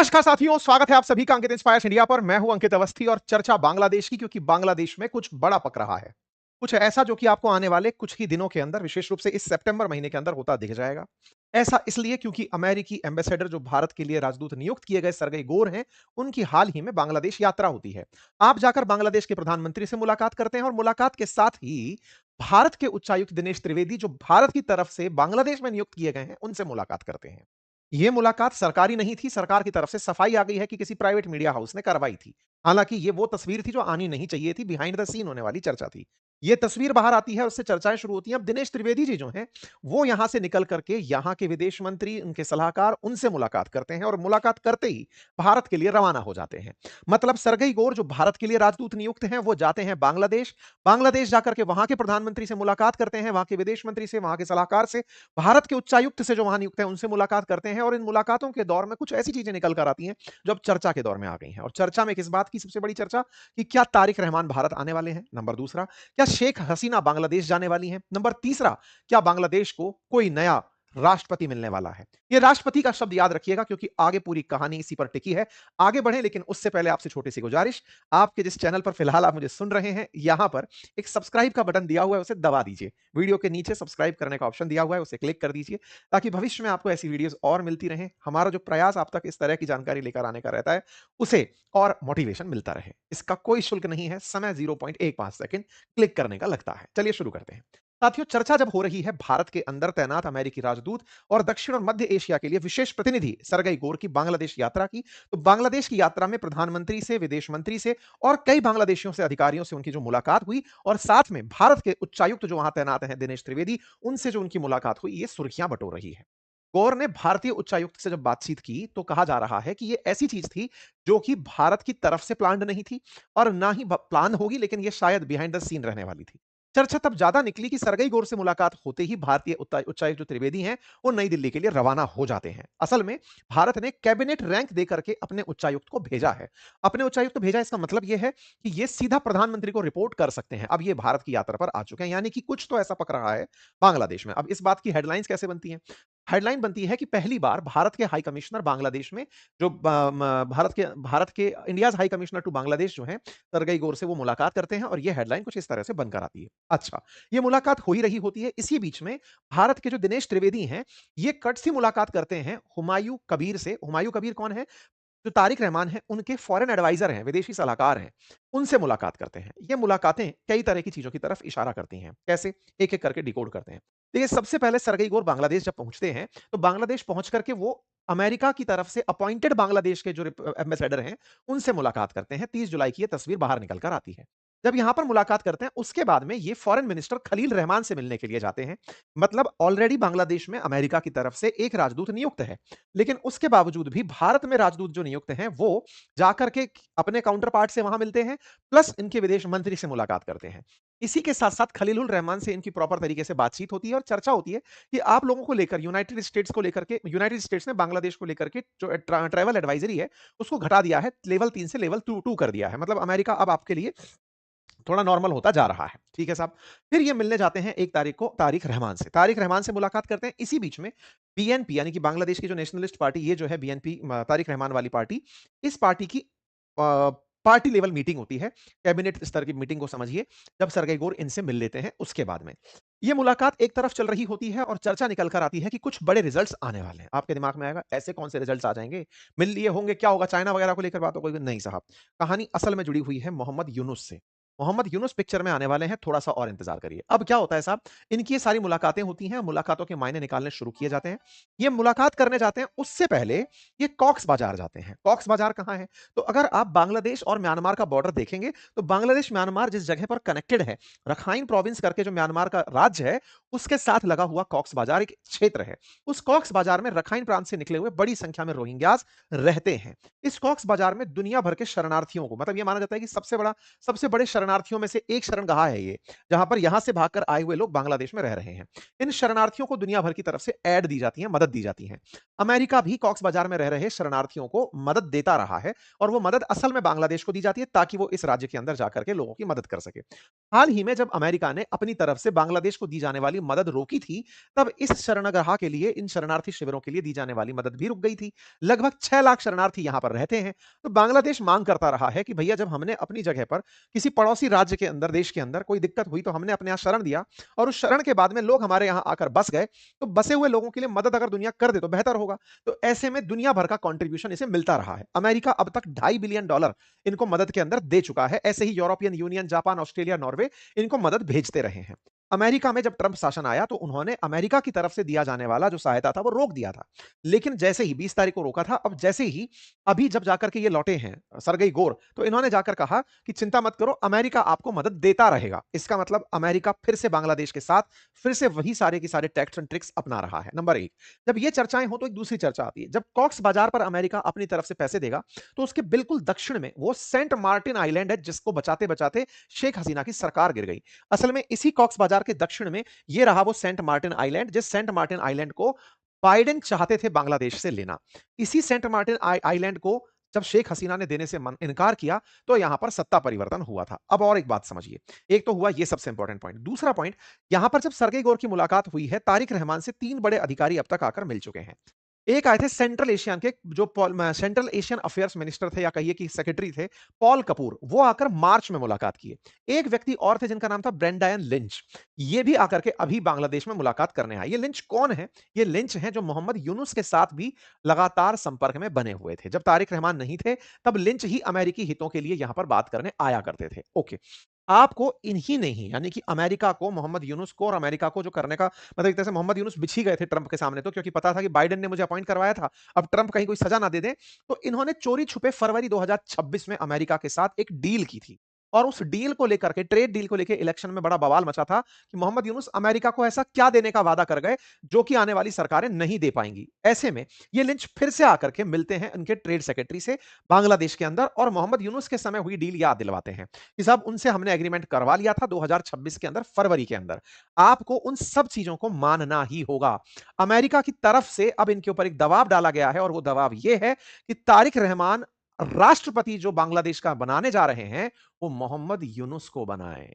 नमस्कार साथियों, स्वागत है आप सभी का अंकित इंस्पायर्स इंडिया पर। मैं हूं अंकित अवस्थी और चर्चा बांग्लादेश की, क्योंकि बांग्लादेश में कुछ बड़ा पक रहा है। कुछ ऐसा जो कि आपको आने वाले कुछ ही दिनों के अंदर, विशेष रूप से इस सितंबर महीने के अंदर होता दिख जाएगा। ऐसा इसलिए क्योंकि अमेरिकी एम्बेसडर जो भारत के लिए राजदूत नियुक्त किए गए सरगई गोर हैं, उनकी हाल ही में बांग्लादेश यात्रा होती है। आप जाकर बांग्लादेश के प्रधानमंत्री से मुलाकात करते हैं और मुलाकात के साथ ही भारत के उच्चायुक्त दिनेश त्रिवेदी, जो भारत की तरफ से बांग्लादेश में नियुक्त किए गए हैं, उनसे मुलाकात करते हैं। यह मुलाकात सरकारी नहीं थी, सरकार की तरफ से सफाई आ गई है कि किसी प्राइवेट मीडिया हाउस ने करवाई थी। हालांकि यह वो तस्वीर थी जो आनी नहीं चाहिए थी, बिहाइंड द सीन होने वाली चर्चा थी। यह तस्वीर बाहर आती है, उससे चर्चाएं शुरू होती हैं। अब दिनेश त्रिवेदी जी जो हैं, वो यहां से निकल करके यहां के विदेश मंत्री, उनके सलाहकार, उनसे मुलाकात करते हैं और मुलाकात करते ही भारत के लिए रवाना हो जाते हैं। मतलब सरगई गोर जो भारत के लिए राजदूत नियुक्त हैं, वो जाते हैं बांग्लादेश। बांग्लादेश जाकर के वहां के प्रधानमंत्री से मुलाकात करते हैं, वहां के विदेश मंत्री से, वहां के सलाहकार से, भारत के उच्चायुक्त से जो वहां नियुक्त है, उनसे मुलाकात करते हैं। और इन मुलाकातों के दौर में कुछ ऐसी चीजें निकल कर आती हैं जो अब चर्चा के दौर में आ गई हैं। और चर्चा में किस बात की सबसे बड़ी चर्चा, कि क्या तारिक रहमान भारत आने वाले हैं, नंबर दूसरा, क्या शेख हसीना बांग्लादेश जाने वाली हैं, नंबर तीसरा, क्या बांग्लादेश को कोई नया राष्ट्रपति मिलने वाला है। ये राष्ट्रपति का शब्द याद रखिएगा, क्योंकि आगे पूरी कहानी इसी पर टिकी है। आगे बढ़े, लेकिन उससे पहले आपसे छोटी सी गुजारिश, आपके जिस चैनल पर फिलहाल आप मुझे सुन रहे हैं, यहां पर एक सब्सक्राइब का बटन दिया हुआ है, उसे दबा दीजिए। वीडियो के नीचे सब्सक्राइब करने का ऑप्शन दिया हुआ है, उसे क्लिक कर दीजिए, ताकि भविष्य में आपको ऐसी वीडियोस और मिलती रहें। हमारा जो प्रयास आप तक इस तरह की जानकारी लेकर आने का रहता है, उसे और मोटिवेशन मिलता रहे। इसका कोई शुल्क नहीं है, समय 0.15 सेकंड क्लिक करने का लगता है। चलिए शुरू करते हैं। साथियों, चर्चा जब हो रही है भारत के अंदर तैनात अमेरिकी राजदूत और दक्षिण और मध्य एशिया के लिए विशेष प्रतिनिधि सरगई गोर की बांग्लादेश यात्रा की, तो बांग्लादेश की यात्रा में प्रधानमंत्री से, विदेश मंत्री से और कई बांग्लादेशियों से, अधिकारियों से उनकी जो मुलाकात हुई, और साथ में भारत के उच्चायुक्त जो वहां तैनात हैं दिनेश त्रिवेदी, उनसे जो उनकी मुलाकात हुई, ये सुर्खियां बटोर रही है। गौर ने भारतीय उच्चायुक्त से जब बातचीत की, तो कहा जा रहा है कि ये ऐसी चीज थी जो कि भारत की तरफ से प्लान्ड नहीं थी और ना ही प्लान होगी, लेकिन ये शायद बिहाइंड द सीन रहने वाली थी। चर्चा तब ज्यादा निकली कि सरगई गोर से मुलाकात होते ही भारतीय उच्चायुक्त जो त्रिवेदी हैं, वो नई दिल्ली के लिए रवाना हो जाते हैं। असल में भारत ने कैबिनेट रैंक देकर के अपने उच्चायुक्त को भेजा है। अपने उच्चायुक्त भेजा, इसका मतलब यह है कि ये सीधा प्रधानमंत्री को रिपोर्ट कर सकते हैं। अब ये भारत की यात्रा पर आ चुके हैं, यानी कि कुछ तो ऐसा पक रहा है बांग्लादेश में। अब इस बात की हेडलाइंस कैसे बनती हैं? हेडलाइन बनती है कि पहली बार भारत के हाई कमिश्नर बांग्लादेश में, जो भारत के India's high commissioner to Bangladesh जो हैं, सरगई गोर से वो मुलाकात करते हैं। और ये हेडलाइन कुछ इस तरह से बनकर आती है। अच्छा, ये मुलाकात हो ही रही होती है, इसी बीच में भारत के जो दिनेश त्रिवेदी हैं, ये कट सी मुलाकात करते हैं हुमायूं कबीर से। हुमायूं कबीर कौन है? जो तारिक रहमान हैं, उनके फॉरेन एडवाइजर हैं, विदेशी सलाहकार हैं। उनसे मुलाकात करते हैं। ये मुलाकातें कई तरह की चीजों की तरफ इशारा करती हैं। कैसे? एक-एक करके डिकोड करते हैं। देखिए, सबसे पहले सरगई गोर बांग्लादेश जब पहुंचते हैं, तो बांग्लादेश पहुंच करके वो अमेरिका की तरफ से अपॉइंटेड बांग्लादेश के जो एम्बेसडर हैं, उनसे मुलाकात करते हैं। 30 जुलाई की ये तस्वीर बाहर निकल कर आती है। जब यहां पर मुलाकात करते हैं, उसके बाद में ये फॉरेन मिनिस्टर खलील रहमान से मिलने के लिए जाते हैं। मतलब ऑलरेडी बांग्लादेश में अमेरिका की तरफ से एक राजदूत नियुक्त है, लेकिन उसके बावजूद भी भारत में राजदूत जो नियुक्त हैं, वो जाकर के अपने काउंटर पार्ट से वहां मिलते हैं, प्लस इनके विदेश मंत्री से मुलाकात करते हैं। इसी के साथ साथ खलीलुल रहमान से इनकी प्रॉपर तरीके से बातचीत होती है और चर्चा होती है कि आप लोगों को लेकर, यूनाइटेड स्टेट्स ने बांग्लादेश को लेकर के जो ट्रैवल एडवाइजरी है, उसको घटा दिया है, लेवल 3 से लेवल 2 कर दिया है। मतलब अमेरिका अब आपके लिए थोड़ा नॉर्मल होता जा रहा है। ठीक है साहब। फिर ये मिलने जाते हैं 1 तारीख को तारिक रहमान से। तारिक रहमान से मुलाकात करते हैं। इसी बीच में बीएनपी, यानी कि बांग्लादेश की जो नेशनलिस्ट पार्टी, ये जो है बीएनपी, तारिक रहमान वाली पार्टी, इस पार्टी की पार्टी लेवल मीटिंग होती है। कैबिनेट स्तर की मीटिंग को समझिए, जब सरगई गोर इनसे मिल लेते हैं उसके बाद में। ये मुलाकात एक तरफ चल रही होती है और चर्चा निकल कर आती है कि कुछ बड़े रिजल्ट्स आने वाले हैं। आपके दिमाग में आएगा, ऐसे कौन से रिजल्ट्स आ जाएंगे? मिल लिए होंगे, क्या होगा, चाइना वगैरह को लेकर बात होगी? नहीं साहब, कहानी असल में जुड़ी हुई है मोहम्मद यूनुस से। मोहम्मद यूनुस पिक्चर में आने वाले हैं, थोड़ा-सा और इंतज़ार करिए। अब क्या होता है साहब, इनकी ये सारी मुलाकातें होती हैं, मुलाकातों के मायने निकालने शुरू किए जाते हैं। ये मुलाकात करने जाते हैं, उससे पहले ये कॉक्स बाज़ार जाते हैं। कॉक्स बाज़ार कहाँ है? तो अगर आप बांग्लादेश और म्यांमार का बॉर्डर देखेंगे, तो बांग्लादेश म्यांमार जिस जगह पर कनेक्टेड है, रखाइन प्रोविंस करके जो म्यांमार का राज्य है, उसके साथ लगा हुआ कॉक्स बाज़ार एक क्षेत्र है। उस कॉक्स बाज़ार में रखाइन प्रांत से निकले हुए बड़ी संख्या में रोहिंग्यास रहते हैं। इस कॉक्स बाज़ार में दुनिया भर के शरणार्थियों को, मतलब ये माना जाता है कि सबसे बड़े शरणार्थियों में से एक शरणगाह है ये, जहां पर यहां से भागकर आए हुए लोग बांग्लादेश में रह रहे हैं। इन शरणार्थियों को दुनिया भर की तरफ से ऐड दी जाती है, मदद दी जाती है। अमेरिका भी कॉक्स बाजार में रह रहे शरणार्थियों को मदद देता रहा है, और वो मदद असल में बांग्लादेश को दी जाती है ताकि वो इस राज्य के अंदर जाकर के लोगों की मदद कर सके। हाल ही में जब अमेरिका ने अपनी तरफ से बांग्लादेश को दी जाने वाली मदद रोकी थी, तब इस शरणगाह के लिए, इन शरणार्थी शिविरों के लिए दी जाने वाली मदद भी रुक गई थी। लगभग 6 लाख शरणार्थी यहां पर रहते हैं। तो बांग्लादेश मांग करता रहा है कि भैया, जब हमने अपनी जगह पर किसी पड़ोसी राज्य के अंदर, देश के अंदर कोई दिक्कत हुई तो हमने अपने यहां शरण दिया, और उस शरण के बाद में लोग हमारे यहां आकर बस गए, तो बसे हुए लोगों के लिए मदद अगर दुनिया कर दे तो बेहतर होगा। तो ऐसे में दुनिया भर का कंट्रीब्यूशन इसे मिलता रहा है। अमेरिका अब तक $2.5 बिलियन इनको मदद के अंदर दे चुका है। ऐसे ही European Union, Japan, Australia, Norway इनको मदद भेजते रहे हैं। अमेरिका में जब ट्रंप शासन आया तो उन्होंने अमेरिका की तरफ से दिया जाने वाला जो सहायता था वो रोक दिया था। लेकिन जैसे ही 20 तारीख को रोका था, अब जैसे ही अभी जब जाकर के ये लौटे हैं सरगई गोर, तो इन्होंने जाकर कहा कि चिंता मत करो, अमेरिका आपको मदद देता रहेगा। इसका मतलब अमेरिका फिर से बांग्लादेश के साथ फिर से वही सारे के सारे टैक्स एंड ट्रिक्स अपना रहा है। नंबर एक, जब ये चर्चाएं हो तो एक दूसरी चर्चा आती है। जब कॉक्स बाजार पर अमेरिका अपनी तरफ से पैसे देगा, तो उसके बिल्कुल दक्षिण में वो सेंट मार्टिन आइलैंड है, जिसको बचाते बचाते शेख हसीना की सरकार गिर गई। असल में इसी कॉक्स बाजार के दक्षिण में ये रहा वो सेंट मार्टिन आइलैंड, जिस सेंट मार्टिन आइलैंड को बाइडेन चाहते थे बांग्लादेश से लेना। इसी सेंट मार्टिन आइलैंड को जब शेख हसीना ने देने से इनकार किया, तो यहां पर सत्ता परिवर्तन हुआ था। अब और एक बात समझिए, एक तो हुआ ये सबसे इंपॉर्टेंट पॉइंट। दूसरा पॉइंट, यहां पर जब सरगई गोर की मुलाकात हुई है, तारिक रहमान से 3 बड़े अधिकारी अब तक आकर मिल चुके हैं। एक आए थे सेंट्रल एशियन के, जो सेंट्रल एशियन अफेयर्स मिनिस्टर थे, या कहिए कि सेक्रेटरी थे, पॉल कपूर। वो आकर मार्च में मुलाकात किए। एक व्यक्ति और थे जिनका नाम था ब्रेंडायन लिंच। ये भी आकर के अभी बांग्लादेश में मुलाकात करने आए। ये लिंच कौन है? ये लिंच हैं जो मोहम्मद यूनुस के साथ भी लगातार संपर्क में बने हुए थे। जब तारिक रहमान नहीं थे, तब लिंच ही अमेरिकी हितों के लिए यहां पर बात करने आया करते थे। ओके, आपको इन्हीं ने ही, यानी कि अमेरिका को, मोहम्मद यूनुस को और अमेरिका को जो करने का मतलब, एक तरह से मोहम्मद यूनुस बिछ ही गए थे ट्रंप के सामने, तो क्योंकि पता था कि बाइडेन ने मुझे अपॉइंट करवाया था, अब ट्रंप कहीं कोई सजा ना दे दे, तो इन्होंने चोरी छुपे फरवरी 2026 में अमेरिका के साथ एक डील की थी। और उस डील को लेकर के, ट्रेड डील को लेकर इलेक्शन में बड़ा बवाल मचा था कि मोहम्मद यूनुस अमेरिका को ऐसा क्या देने का वादा कर गए जो कि आने वाली सरकारें नहीं दे पाएंगी। ऐसे में ये लिंच फिर से आकर के मिलते हैं उनके ट्रेड सेक्रेटरी से बांग्लादेश के अंदर, और मोहम्मद यूनुस के समय हुई डील याद दिलवाते हैं कि साहब, उनसे हमने एग्रीमेंट करवा लिया था 2026 के अंदर, फरवरी के अंदर। आपको उन सब चीजों को मानना ही होगा। अमेरिका की तरफ से अब इनके ऊपर एक दबाव डाला गया है, और वो दबाव ये है कि तारिक रहमान राष्ट्रपति जो बांग्लादेश का बनाने जा रहे हैं, वो मोहम्मद यूनुस को बनाए।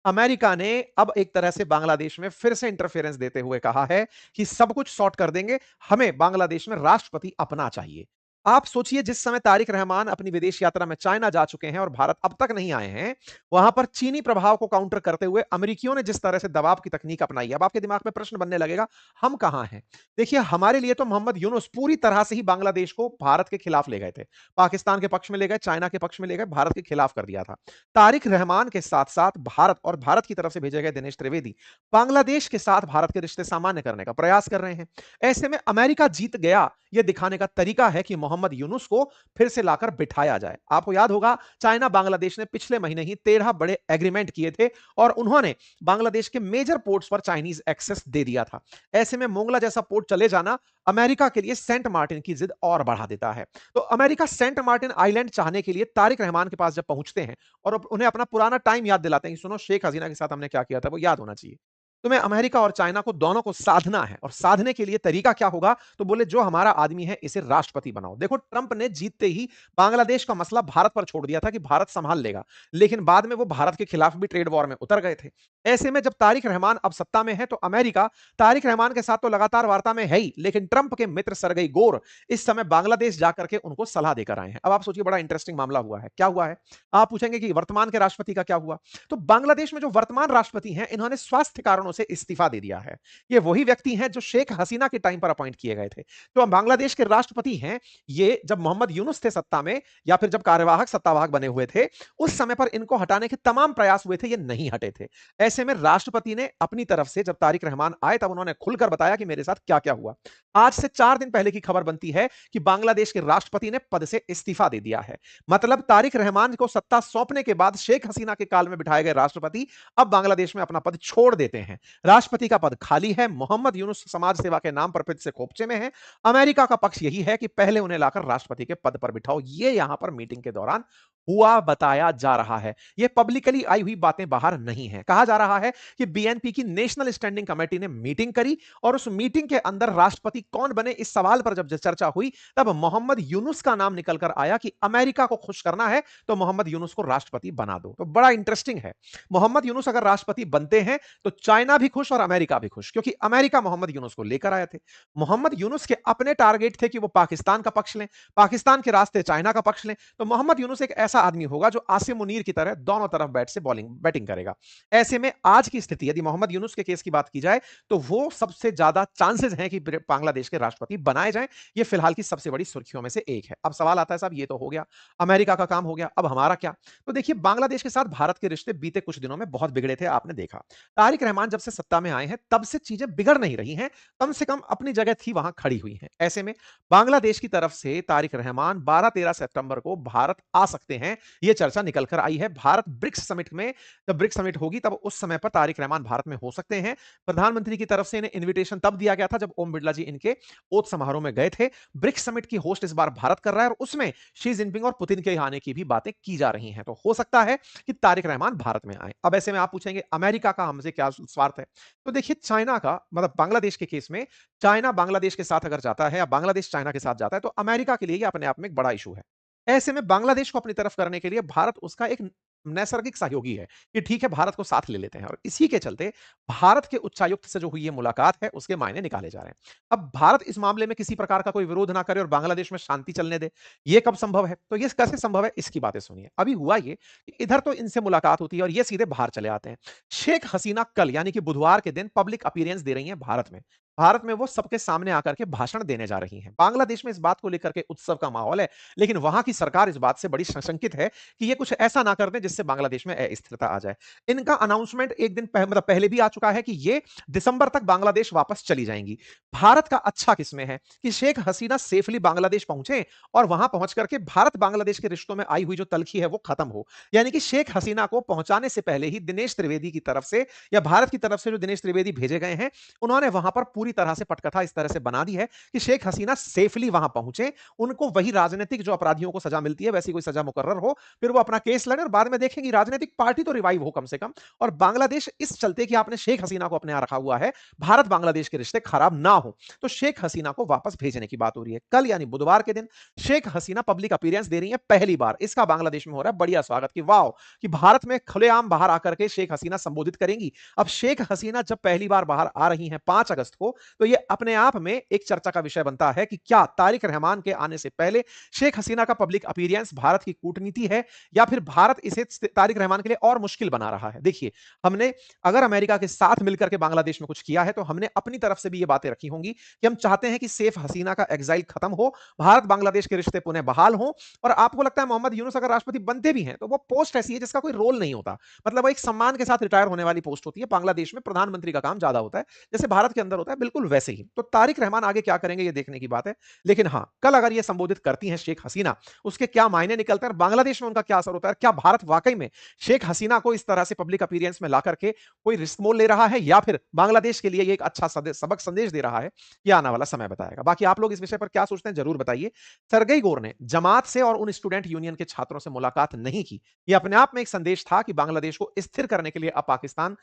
अमेरिका ने अब एक तरह से बांग्लादेश में फिर से इंटरफेरेंस देते हुए कहा है कि सब कुछ सॉर्ट कर देंगे, हमें बांग्लादेश में राष्ट्रपति अपना चाहिए। आप सोचिए, जिस समय तारिक रहमान अपनी विदेश यात्रा में चाइना जा चुके हैं और भारत अब तक नहीं आए हैं, वहां पर चीनी प्रभाव को काउंटर करते हुए अमेरिकियों ने जिस तरह से दबाव की तकनीक अपनाई है, अब आपके दिमाग में प्रश्न बनने लगेगा, हम कहां हैं? देखिए, हमारे लिए तो मोहम्मद यूनुस पूरी तरह से ही बांग्लादेश को भारत के खिलाफ ले गए थे। पाकिस्तान के पक्ष में ले गए, चाइना के पक्ष में ले गए, भारत के खिलाफ कर दिया था। तारिक रहमान के साथ साथ भारत, और भारत की तरफ से भेजे गए दिनेश त्रिवेदी, बांग्लादेश के साथ भारत के रिश्ते सामान्य करने का प्रयास कर रहे हैं। ऐसे में अमेरिका जीत गया, यह दिखाने का तरीका है कि मोहम्मद यूनुस को फिर से लाकर बिठाया जाए। आपको याद होगा, चाइना बांग्लादेश ने पिछले महीने ही 13 बड़े एग्रीमेंट किए थे, और उन्होंने बांग्लादेश के मेजर पोर्ट्स पर चाइनीज एक्सेस दे दिया था। ऐसे में मोंगला जैसा पोर्ट चले जाना अमेरिका के लिए सेंट मार्टिन की जिद और बढ़ा देता है। तो अमेरिका सेंट मार्टिन आइलैंड चाहने के लिए तारिक रहमान के पास जब पहुंचते हैं, और उन्हें अपना पुराना टाइम याद दिलाते हैं कि सुनो, शेख हसीना के साथ हमने क्या किया था, वो याद होना चाहिए। तुम्हें अमेरिका और चाइना को, दोनों को साधना है, और साधने के लिए तरीका क्या होगा? तो बोले, जो हमारा आदमी है इसे राष्ट्रपति बनाओ। देखो, ट्रंप ने जीतते ही बांग्लादेश का मसला भारत पर छोड़ दिया था कि भारत संभाल लेगा, लेकिन बाद में वो भारत के खिलाफ भी ट्रेड वॉर में उतर गए थे। ऐसे में जब तारिक रहमान अब सत्ता में है, तो अमेरिका तारिक रहमान के साथ तो लगातार वार्ता में है ही, लेकिन ट्रंप के मित्र सरगई गोर इस समय बांग्लादेश जाकर के उनको सलाह देकर आए हैं। अब आप सोचिए, बड़ा इंटरेस्टिंग मामला हुआ है। क्या हुआ है? आप पूछेंगे कि वर्तमान के राष्ट्रपति का क्या हुआ? तो बांग्लादेश में जो वर्तमान राष्ट्रपति हैं, इन्होंने स्वास्थ्य कारणों से इस्तीफा दे दिया है। ये वही व्यक्ति हैं जो शेख हसीना के टाइम पर अपॉइंट किए गए थे। तो अब बांग्लादेश के राष्ट्रपति हैं ये, जब मोहम्मद यूनुस थे सत्ता में, या फिर जब कार्यवाहक सत्तावाहक बने हुए थे, उस समय पर इनको हटाने के तमाम प्रयास हुए थे, ये नहीं हटे थे। ऐसे में राष्ट्रपति ने अपनी तरफ से, जब तारिक रहमान आए, तब उन्होंने खुलकर बताया कि मेरे साथ क्या क्या हुआ। आज से 4 दिन पहले की खबर बनती है कि बांग्लादेश के राष्ट्रपति ने पद से इस्तीफा दे दिया है। मतलब तारिक रहमान को सत्ता सौंपने के बाद शेख हसीना के काल में बिठाए गए राष्ट्रपति अब बांग्लादेश में अपना पद छोड़ देते हैं। राष्ट्रपति का पद खाली है। मोहम्मद यूनुस समाज सेवा के नाम पर फिर से खोपचे में है। अमेरिका का पक्ष यही है कि पहले उन्हें लाकर राष्ट्रपति के पद पर बिठाओ। ये यहां पर मीटिंग के दौरान हुआ बताया जा रहा है। यह पब्लिकली आई हुई बातें बाहर नहीं है। कहा जा रहा है कि बीएनपी की नेशनल स्टैंडिंग कमेटी ने मीटिंग करी और उस मीटिंग के अंदर राष्ट्रपति कौन बने इस सवाल पर जब चर्चा हुई, तब मोहम्मद यूनुस का नाम निकल कर आया कि अमेरिका को खुश करना है तो मोहम्मद यूनुस को राष्ट्रपति बना दो। तो बड़ा इंटरेस्टिंग है। मोहम्मद यूनुस अगर राष्ट्रपति बनते हैं तो चाइना भी खुश और अमेरिका भी खुश, क्योंकि अमेरिका मोहम्मद यूनुस को लेकर आए थे। मोहम्मद यूनुस के अपने टारगेट थे कि वो पाकिस्तान का पक्ष लें, पाकिस्तान के रास्ते चाइना का पक्ष लें। तो मोहम्मद यूनुस एक ऐसा आदमी होगा जो आसिम मुनीर की तरह दोनों तरफ बैट से बॉलिंग बैटिंग करेगा। ऐसे में आज की स्थिति यदि मोहम्मद यूनुस के केस की बात की जाए तो वो सबसे ज्यादा चांसेस हैं कि बांग्लादेश के राष्ट्रपति बनाए जाएं। ये फिलहाल की सबसे बड़ी सुर्खियों में से एक है। अब सवाल आता है साहब, ये तो हो गया, अमेरिका का काम हो गया, अब हमारा क्या? तो देखिए, बांग्लादेश के साथ भारत के रिश्ते बीते कुछ दिनों में बहुत बिगड़े थे, आपने देखा। तारिक रहमान जब से सत्ता में आए हैं तब से चीजें बिगड़ नहीं रही हैं, कम से कम अपनी जगह थी वहां खड़ी हुई हैं। ऐसे में बांग्लादेश की तरफ से तारिक रहमान 12-13 सितंबर को भारत आ सकते हैं, यह चर्चा निकल कर आई है। भारत ब्रिक्स समिट में, जब ब्रिक्स समिट होगी तब उस समय पर तारिक रहमान भारत में हो सकते हैं। प्रधानमंत्री की तरफ से इन्हें इन्विटेशन तब दिया गया था जब ओम बिरला जी इनके ओथ समारोह में गए थे। ब्रिक्स समिट की होस्ट इस बार भारत कर रहा है और उसमें शी जिनपिंग और पुतिन के आने की भी बातें की जा रही हैं। तो हो सकता है कि तारिक रहमान भारत में आए। अब ऐसे में आप पूछेंगे अमेरिका का हमसे क्या स्वार्थ है? तो देखिए, चाइना का मतलब बांग्लादेश के केस में चाइना बांग्लादेश के साथ अगर जाता है या बांग्लादेश चाइना के साथ जाता है तो अमेरिका के लिए ये अपने आप में एक बड़ा इशू है। ऐसे में बांग्लादेश को अपनी तरफ करने के लिए भारत उसका एक नैसर्गिक सहयोगी है कि ठीक है, भारत को साथ ले लेते हैं, और इसी के चलते भारत के उच्चायुक्त से जो हुई ये मुलाकात है उसके मायने निकाले जा रहे हैं। अब भारत इस मामले में किसी प्रकार का कोई विरोध ना करे और बांग्लादेश में शांति चलने दे, ये कब संभव है? तो ये कैसे संभव है, इसकी बातें सुनिए। अभी हुआ ये कि इधर तो इनसे मुलाकात होती है और ये सीधे बाहर चले आते हैं। शेख हसीना कल यानी कि बुधवार के दिन पब्लिक अपीयरेंस दे रही हैं भारत में। भारत में वो सबके सामने आकर के भाषण देने जा रही हैं। बांग्लादेश में इस बात को लेकर के उत्सव का माहौल है, लेकिन वहां की सरकार इस बात से बड़ी सशंकित है कि ये कुछ ऐसा ना कर दें जिससे बांग्लादेश में अस्थिरता आ जाए। इनका अनाउंसमेंट एक दिन मतलब पहले भी आ चुका है कि ये दिसंबर तक बांग्लादेश वापस चली जाएंगी। भारत का अच्छा किसमें है कि शेख हसीना सेफली बांग्लादेश पहुंचे और वहां पहुंच करके भारत बांग्लादेश के रिश्तों में आई हुई जो तलखी है वो खत्म हो। यानी कि शेख हसीना को पहुंचाने से पहले ही दिनेश त्रिवेदी की तरफ से या भारत की तरफ से जो दिनेश त्रिवेदी भेजे गए हैं, उन्होंने वहां पर पूरी तरह से पटकथा इस तरह से बना दी है कि शेख हसीना सेफली वहां पहुंचे, उनको वही राजनीतिक जो अपराधियों को सजा मिलती है वैसी कोई सजा मुकर्रर हो, फिर वो अपना केस लड़े और बाद में देखेंगे राजनीतिक पार्टी तो रिवाइव हो कम से कम। और बांग्लादेश इस चलते कि आपने शेख हसीना को अपने यहां रखा हुआ है, भारत बांग्लादेश के रिश्ते खराब ना हो, तो शेख हसीना को वापस भेजने की बात हो रही है। कल यानी बुधवार के दिन शेख हसीना पब्लिक अपीयरेंस दे रही है पहली बार। इसका बांग्लादेश में हो रहा है बढ़िया स्वागत कि वाह, कि भारत में खुलेआम बाहर आकर के शेख हसीना संबोधित करेंगी। अब शेख हसीना जब पहली बार बाहर आ रही हैं 5 अगस्त को, तो ये अपने आप में एक चर्चा का विषय बनता है कि क्या तारिक रहमान के आने से पहले शेख हसीना का पब्लिक अपीयरेंस भारत की कूटनीति है या फिर भारत इसे तारिक रहमान के लिए और मुश्किल बना रहा है। देखिए, हमने अगर अमेरिका के साथ मिलकर के बांग्लादेश में कुछ किया है तो हमने अपनी तरफ से भी ये बातें रखी होंगी कि हम चाहते हैं कि सेफ हसीना का एग्जाइल खत्म हो, भारत बांग्लादेश के रिश्ते पुनः बहाल हो। और आपको लगता है मोहम्मद यूनुस अगर राष्ट्रपति बनते भी हैं तो वो पोस्ट ऐसी है जिसका कोई रोल नहीं होता, मतलब वो एक सम्मान के साथ रिटायर होने वाली पोस्ट होती है। बांग्लादेश में प्रधानमंत्री का काम ज्यादा होता है, जैसे भारत के अंदर होता है, बिल्कुल वैसे ही। तो तारिक रहमान आगे क्या करेंगे ये देखने की बात है। लेकिन हाँ, कल अगर ये संबोधित करती हैं शेख हसीना, उसके क्या मायने निकलते हैं और बांग्लादेश में उनका क्या असर होता है, क्या भारत वाकई में शेख हसीना को इस तरह से पब्लिक अपीयरेंस में ला करके कोई रिस्क मोल ले रहा है या फिर बांग्लादेश के लिए ये एक अच्छा सबक संदेश दे रहा है, ये आने वाला समय बताएगा। बाकी आप लोग इस विषय पर क्या सोचते हैं जरूर बताइए। सरगई गोर ने जमात से और उन स्टूडेंट यूनियन के छात्रों से मुलाकात नहीं की, ये अपने आप में एक संदेश था कि बांग्लादेश को स्थिर करने के लिए अब पाकिस्तान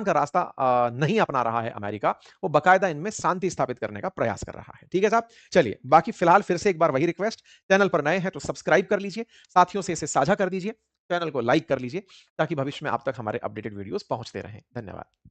का रास्ता नहीं अपना रहा है अमेरिका, वो बकायदा इनमें शांति स्थापित करने का प्रयास कर रहा है। ठीक है साहब, चलिए बाकी फिलहाल फिर से एक बार वही रिक्वेस्ट, चैनल पर नए हैं तो सब्सक्राइब कर लीजिए, साथियों से इसे साझा कर दीजिए, चैनल को लाइक कर लीजिए ताकि भविष्य में आप तक हमारे अपडेटेड वीडियोस पहुंचते रहें। धन्यवाद।